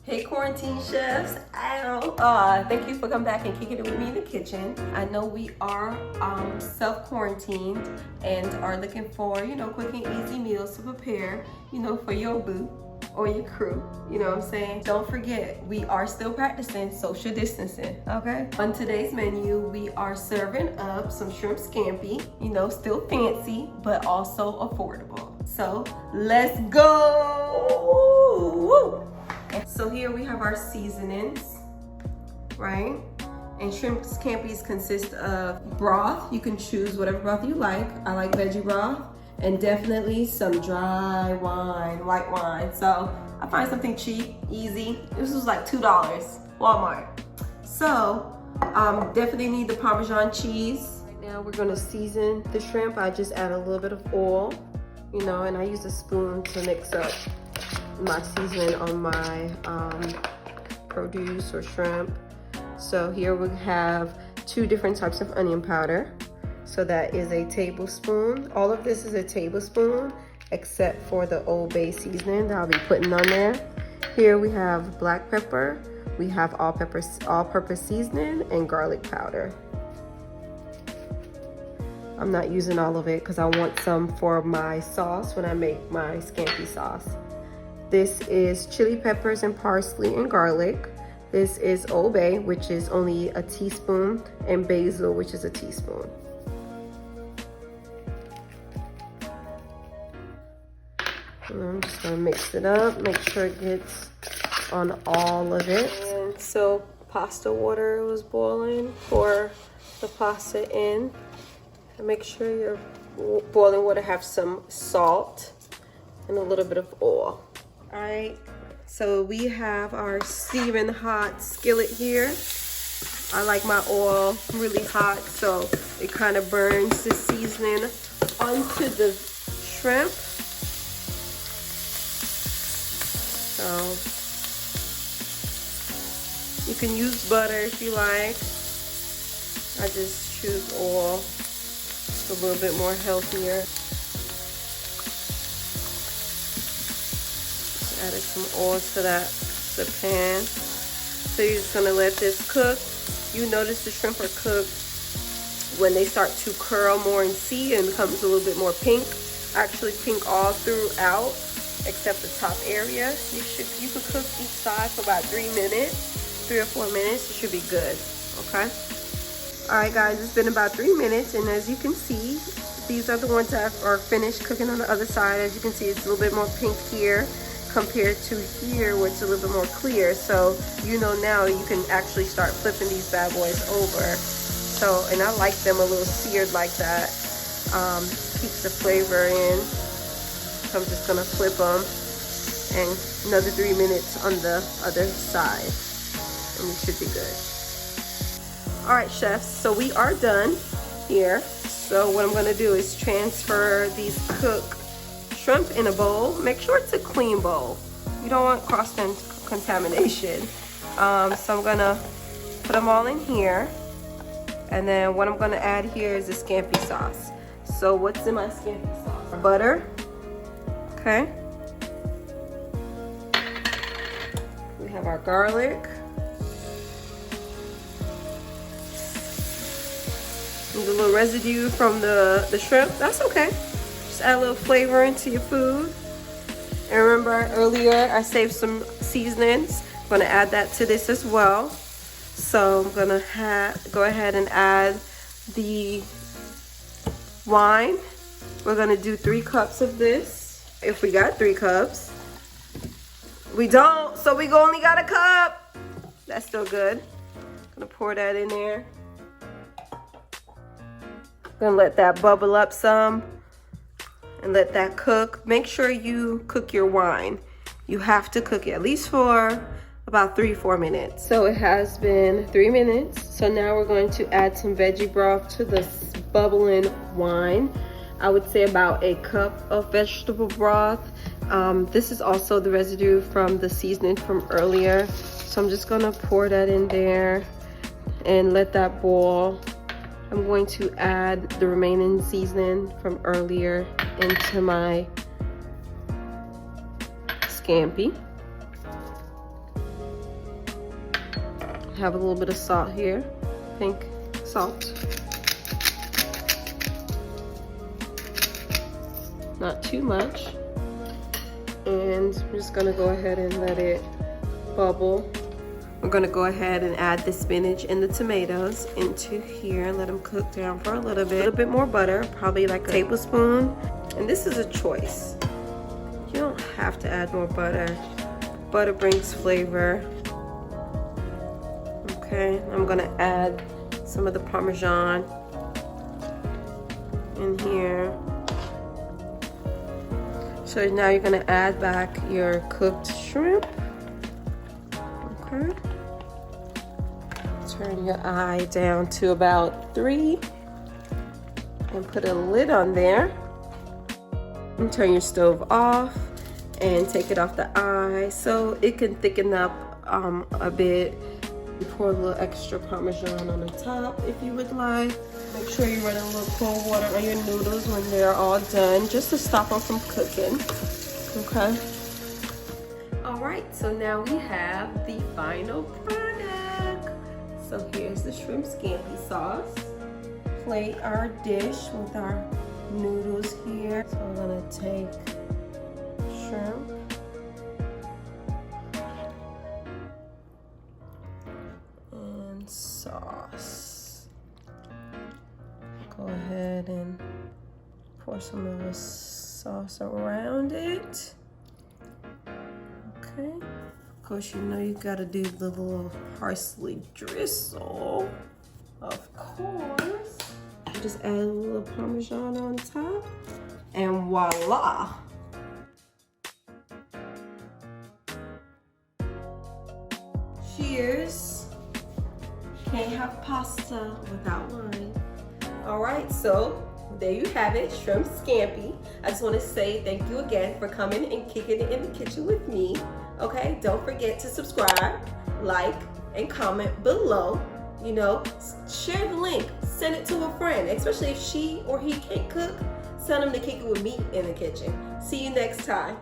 Hey quarantine chefs, ow. Thank you for coming back and kicking it with me in the kitchen. I know we are self-quarantined and are looking for, quick and easy meals to prepare, for your boo or your crew, you know what I'm saying? Don't forget, we are still practicing social distancing, okay? On today's menu, we are serving up some shrimp scampi, still fancy, but also affordable. So let's go! So here we have our seasonings, right? And shrimp scampis consist of broth. You can choose whatever broth you like. I like veggie broth, and definitely some dry wine, white wine. So I find something cheap, easy. This was like $2, Walmart. So definitely need the Parmesan cheese. Right now we're gonna season the shrimp. I just add a little bit of oil, and I use a spoon to mix up my seasoning on my produce or shrimp. So here we have 2 different types of onion powder. So that is a tablespoon. All of this is a tablespoon except for the Old Bay seasoning that I'll be putting on there. Here we have black pepper, we have all-purpose seasoning, and garlic powder. I'm not using all of it because I want some for my sauce when I make my scampi sauce. This is chili peppers and parsley and garlic. This is Old Bay, which is only a teaspoon, and basil, which is a teaspoon. And I'm just gonna mix it up, make sure it gets on all of it. And so pasta water was boiling for the pasta in. And make sure your boiling water have some salt and a little bit of oil. All right, so we have our steaming hot skillet here. I like my oil really hot so it kind of burns the seasoning onto the shrimp. So you can use butter if you like. I just choose oil. It's a little bit more healthier. Added some oil to the pan. So you're just gonna let this cook. You notice the shrimp are cooked when they start to curl more and see and becomes a little bit more pink. Actually pink all throughout except the top area. You can cook each side for about 3 minutes, 3 or 4 minutes. It should be good. Okay. All right, guys. It's been about 3 minutes, and as you can see, these are the ones that are finished cooking on the other side. As you can see, it's a little bit more pink here compared to here where it's a little bit more clear. So now you can actually start flipping these bad boys over. So, and I like them a little seared like that. Keeps the flavor in. So I'm just gonna flip them, and another 3 minutes on the other side, and we should be good. All right, chefs, so we are done here. So what I'm gonna do is transfer these cooked shrimp in a bowl. Make sure it's a clean bowl. You don't want cross-contamination. So I'm gonna put them all in here. And then what I'm gonna add here is the scampi sauce. So what's in my scampi sauce? Butter, okay. We have our garlic. There's a little residue from the shrimp, that's okay. Just add a little flavor into your food. And remember earlier I saved some seasonings. I'm gonna add that to this as well. So I'm gonna go ahead and add the wine. We're gonna do 3 cups of this. If we got 3 cups. We don't, so we only got a cup. That's still good. Gonna pour that in there. Gonna let that bubble up some and let that cook. Make sure you cook your wine. You have to cook it at least for about 3-4 minutes. So it has been 3 minutes. So now we're going to add some veggie broth to this bubbling wine. I would say about a cup of vegetable broth. This is also the residue from the seasoning from earlier. So I'm just gonna pour that in there and let that boil. I'm going to add the remaining seasoning from earlier into my scampi. Have a little bit of salt here, pink salt. Not too much. And I'm just gonna go ahead and let it bubble. We're gonna go ahead and add the spinach and the tomatoes into here. Let them cook down for a little bit more butter, probably like a tablespoon. And this is a choice. You don't have to add more butter. Butter brings flavor. Okay, I'm gonna add some of the Parmesan in here. So now you're gonna add back your cooked shrimp. Okay. Turn your eye down to about 3 and put a lid on there. And turn your stove off and take it off the eye so it can thicken up a bit. You pour a little extra Parmesan on the top if you would like. Make sure you run a little cold water on your noodles when they're all done, just to stop them from cooking. Okay. All right, so now we have the final product. So here's the shrimp scampi sauce. Plate our dish with our noodles here. So I'm gonna take shrimp. And sauce. Go ahead and pour some of this sauce around it. Okay. Of course, you know you gotta do the little parsley drizzle. Of course. Just add a little Parmesan on top. And voila. Cheers. Can't have pasta without wine. All right, so there you have it, shrimp scampi. I just want to say thank you again for coming and kicking it in the kitchen with me. Okay, don't forget to subscribe, like, and comment below. You know, share the link, send it to a friend, especially if she or he can't cook. Send them to kick it with me in the kitchen. See you next time.